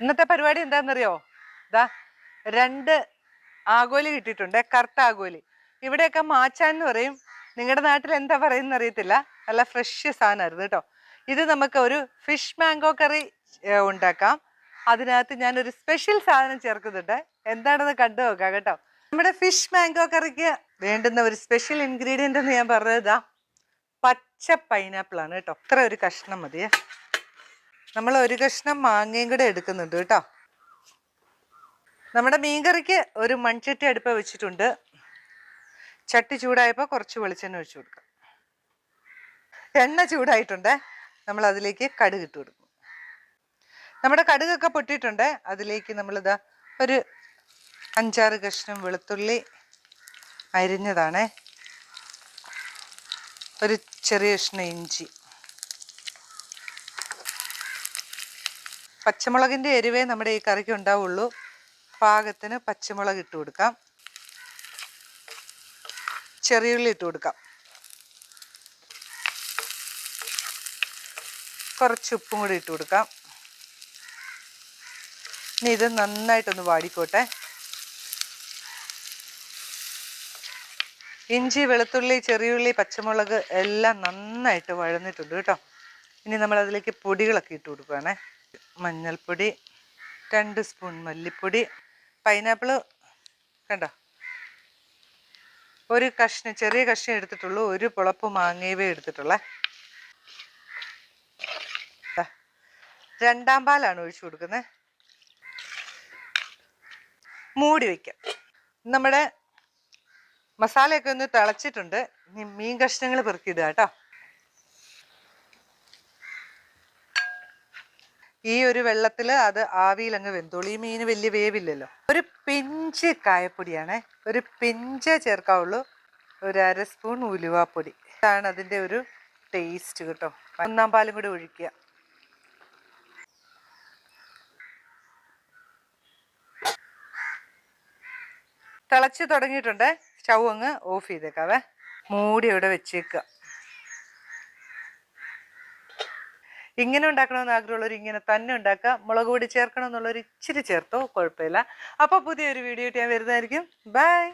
ഇന്നത്തെ പരിപാടി എന്താണെന്നറിയോ? ദാ 2 ആഗോലി കിട്ടിയിട്ടുണ്ട്. കറുത്ത ആഗോലി. ഇവിടെയൊക്കെ മാച്ചാൻ എന്ന് പറയും. നിങ്ങളുടെ നാട്ടിൽ എന്താ പറയുന്നത് അറിയത്തില്ല. നല്ല ഫ്രഷ് സാധനമായിരുന്നു കേട്ടോ. ഇത് നമുക്ക് ഒരു ഫിഷ് മാംഗോ കറി ഉണ്ടാക്കാം. അതിനകത്ത് ഞാനൊരു സ്പെഷ്യൽ സാധനം ചേർക്കുന്നുണ്ട്. എന്താണെന്ന് കണ്ടു നോക്കാം കേട്ടോ. നമ്മുടെ ഫിഷ് മാംഗോ കറിക്ക് വേണ്ടുന്ന ഒരു സ്പെഷ്യൽ ഇൻഗ്രീഡിയൻ്റ് എന്ന് ഞാൻ പറഞ്ഞത് പച്ച പൈനാപ്പിൾ ആണ് കേട്ടോ. ഇത്ര ഒരു കഷ്ണം മതിയേ. നമ്മൾ ഒരു കഷ്ണം മാങ്ങയും കൂടെ എടുക്കുന്നുണ്ട് കേട്ടോ. നമ്മുടെ മീൻകറിക്ക് ഒരു മൺചട്ടി അടുപ്പ് വെച്ചിട്ടുണ്ട്. ചട്ടി ചൂടായപ്പോൾ കുറച്ച് വെളിച്ചെണ്ണ ഒഴിച്ചു കൊടുക്കാം. എണ്ണ ചൂടായിട്ടുണ്ട്. നമ്മൾ അതിലേക്ക് കടുക് ഇട്ട് കൊടുക്കും. നമ്മുടെ കടുകൊക്കെ പൊട്ടിയിട്ടുണ്ട്. അതിലേക്ക് നമ്മളിതാ ഒരു 5-6 കഷ്ണം വെളുത്തുള്ളി അരിഞ്ഞതാണേ, ഒരു ചെറിയ കഷ്ണം ഇഞ്ചി, പച്ചമുളകിൻ്റെ എരിവേ നമ്മുടെ ഈ കറിക്ക് ഉണ്ടാവുള്ളൂ. പാകത്തിന് പച്ചമുളക് ഇട്ട് കൊടുക്കാം. ചെറിയുള്ളി ഇട്ട് കൊടുക്കാം. കുറച്ച് ഉപ്പും കൂടി ഇട്ട് കൊടുക്കാം. ഇനി ഇത് നന്നായിട്ടൊന്ന് വാടിക്കോട്ടെ. ഇഞ്ചി, വെളുത്തുള്ളി, ചെറിയുള്ളി, പച്ചമുളക് എല്ലാം നന്നായിട്ട് വഴന്നിട്ടുണ്ട് കേട്ടോ. ഇനി നമ്മൾ അതിലേക്ക് പൊടികളൊക്കെ ഇട്ട് കൊടുക്കുകയാണേ. മഞ്ഞൾപ്പൊടി, 2 സ്പൂൺ മല്ലിപ്പൊടി, പൈനാപ്പിൾ കണ്ടോ, ഒരു കഷ്ണം, ചെറിയ കഷ്ണം എടുത്തിട്ടുള്ളൂ. ഒരു പുളപ്പ് മാങ്ങയവേ എടുത്തിട്ടുള്ളേ. 2ാം പാലാണ് ഒഴിച്ചു കൊടുക്കുന്നത്. മൂടി വയ്ക്കാം. നമ്മുടെ മസാലയൊക്കെ ഒന്ന് തിളച്ചിട്ടുണ്ട്. ഇനി മീൻ കഷ്ണങ്ങൾ പെറുക്കിയിടുക കേട്ടോ. ഈ ഒരു വെള്ളത്തിൽ അത് ആവിയിൽ അങ്ങ് വെന്തോളൂ. ഈ മീൻ വലിയ വേവില്ലല്ലോ. ഒരു പിഞ്ച് കായപ്പൊടിയാണേ, ഒരു പിഞ്ച് ചേർക്കാവുള്ളൂ. ഒരു 1/2 സ്പൂൺ ഉലുവാപ്പൊടി. ഇതാണ് അതിൻ്റെ ഒരു ടേസ്റ്റ് കേട്ടോ. 1ാം പാലും കൂടി ഒഴിക്കുക. തിളച്ച് തുടങ്ങിയിട്ടുണ്ട്. സ്റ്റൗ അങ്ങ് ഓഫ് ചെയ്തേക്കാവേ. മൂടി ഇവിടെ വെച്ചേക്കുക. ഇങ്ങനെ ഉണ്ടാക്കണമെന്ന് ആഗ്രഹമുള്ളവർ ഇങ്ങനെ തന്നെ ഉണ്ടാക്കുക. മുളക് പൊടി ചേർക്കണം എന്നുള്ളൊരു ഇച്ചിരി ചേർത്തോ, കുഴപ്പമില്ല. അപ്പോൾ പുതിയൊരു വീഡിയോ ആയിട്ട് ഞാൻ വരുന്നതായിരിക്കും. ബൈ.